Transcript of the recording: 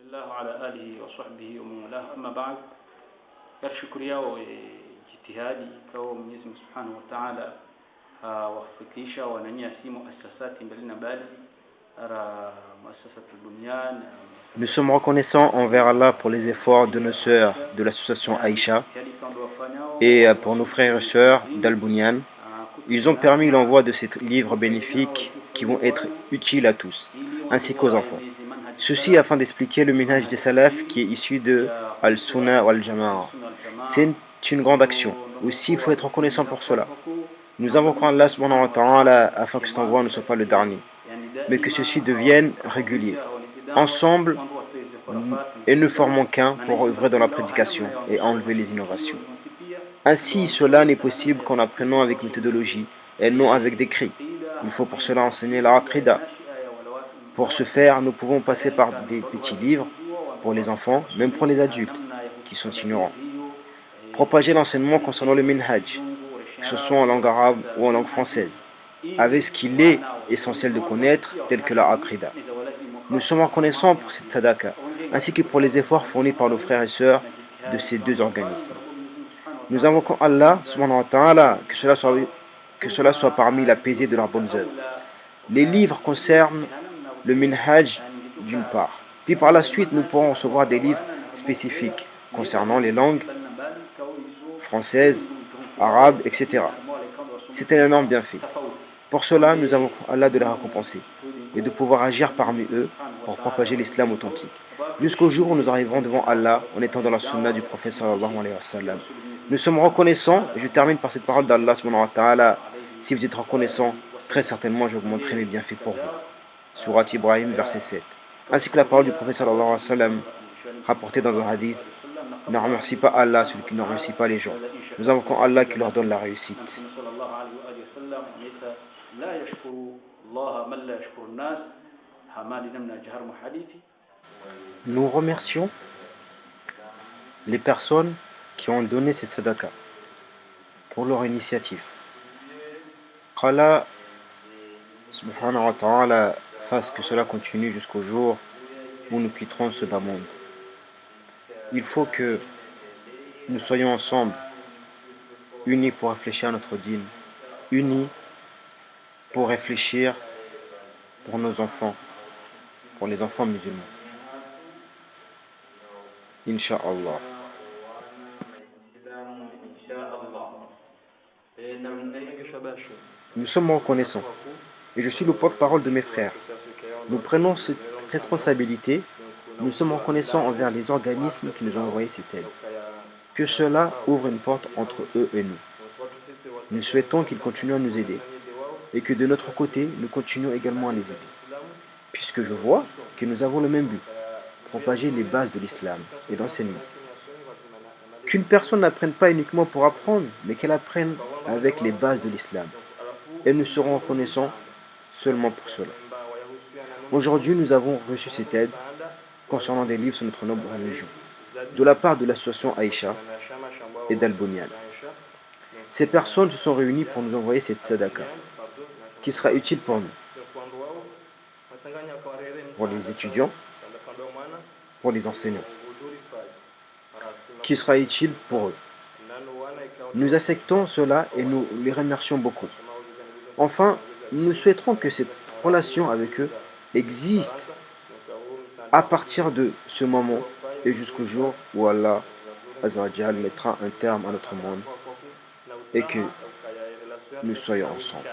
لله وعلى آله وصحبه ومن والاه أما بعد يرشكر yao jitihadi ikawa Mwenyezi Mungu Subhanahu wa Ta'ala wafikisha wananyia si muassasati mbali bali ara muassasatu Bunyan. Nous sommes reconnaissants envers Allah pour les efforts de nos sœurs de l'association Aïcha et pour nos frères et sœurs d'Al-Bunyan. Ils ont permis l'envoi de ces livres bénéfiques qui vont être utiles à tous, ainsi qu'aux enfants. Ceci afin d'expliquer le minhaj des salafs qui est issu de Al-Sunnah wal-Jama'a. C'est une grande action. Aussi, il faut être reconnaissant pour cela. Nous invoquons Allah subhanahu wa ta'ala afin que cet envoi ne soit pas le dernier, mais que ceci devienne régulier. Ensemble, et ne formons qu'un pour œuvrer dans la prédication et enlever les innovations. Ainsi, cela n'est possible qu'en apprenant avec méthodologie et non avec des cris. Il faut pour cela enseigner la aqida. Pour ce faire, nous pouvons passer par des petits livres pour les enfants, même pour les adultes qui sont ignorants. Propager l'enseignement concernant le minhaj, que ce soit en langue arabe ou en langue française, avec ce qu'il est essentiel de connaître, tel que la aqida. Nous sommes reconnaissants pour cette sadaqa, ainsi que pour les efforts fournis par nos frères et sœurs de ces deux organismes. Nous invoquons Allah subhanahu wa ta'ala que cela soit parmi l'apaisé de leurs bonnes œuvres. Les livres concernent le minhaj d'une part, puis par la suite nous pourrons recevoir des livres spécifiques concernant les langues françaises, arabes, etc. C'est un énorme bienfait. Pour cela, nous invoquons Allah de les récompenser et de pouvoir agir parmi eux pour propager l'islam authentique, jusqu'au jour où nous arriverons devant Allah en étant dans la sunna du prophète sallallahu alayhi wa sallam. Nous sommes reconnaissants, et je termine par cette parole d'Allah subhanahu wa ta'ala. Si vous êtes reconnaissants, très certainement j'augmenterai mes bienfaits pour vous. Surat Ibrahim, verset 7. Ainsi que la parole du prophète sallallahu alayhi wa sallam, rapportée dans un hadith: ne remercie pas Allah, celui qui ne remercie pas les gens. Nous invoquons Allah qui leur donne la réussite. Nous remercions les personnes qui ont donné cette sadaqa pour leur initiative. Qu'Allah subhanahu wa ta'ala fasse que cela continue jusqu'au jour où nous quitterons ce bas monde. Il faut que nous soyons ensemble, unis pour réfléchir à notre dîne, unis pour réfléchir pour nos enfants, pour les enfants musulmans. Inch'Allah. Nous sommes reconnaissants et je suis le porte-parole de mes frères. Nous prenons cette responsabilité. Nous sommes reconnaissants envers les organismes qui nous ont envoyé cette aide. Que cela ouvre une porte entre eux et nous. Nous souhaitons qu'ils continuent à nous aider et que de notre côté, nous continuons également à les aider. Puisque je vois que nous avons le même but, propager les bases de l'islam et l'enseignement. Qu'une personne n'apprenne pas uniquement pour apprendre, mais qu'elle apprenne avec les bases de l'islam. Et nous serons reconnaissants seulement pour cela. Aujourd'hui, nous avons reçu cette aide concernant des livres sur notre noble religion, de la part de l'association Aïcha et d'Al-Bunyan. Ces personnes se sont réunies pour nous envoyer cette sadaqa, qui sera utile pour nous, pour les étudiants, pour les enseignants, qui sera utile pour eux. Nous acceptons cela et nous les remercions beaucoup. Enfin, nous souhaiterons que cette relation avec eux existe à partir de ce moment et jusqu'au jour où Allah Azza wa Jal mettra un terme à notre monde et que nous soyons ensemble.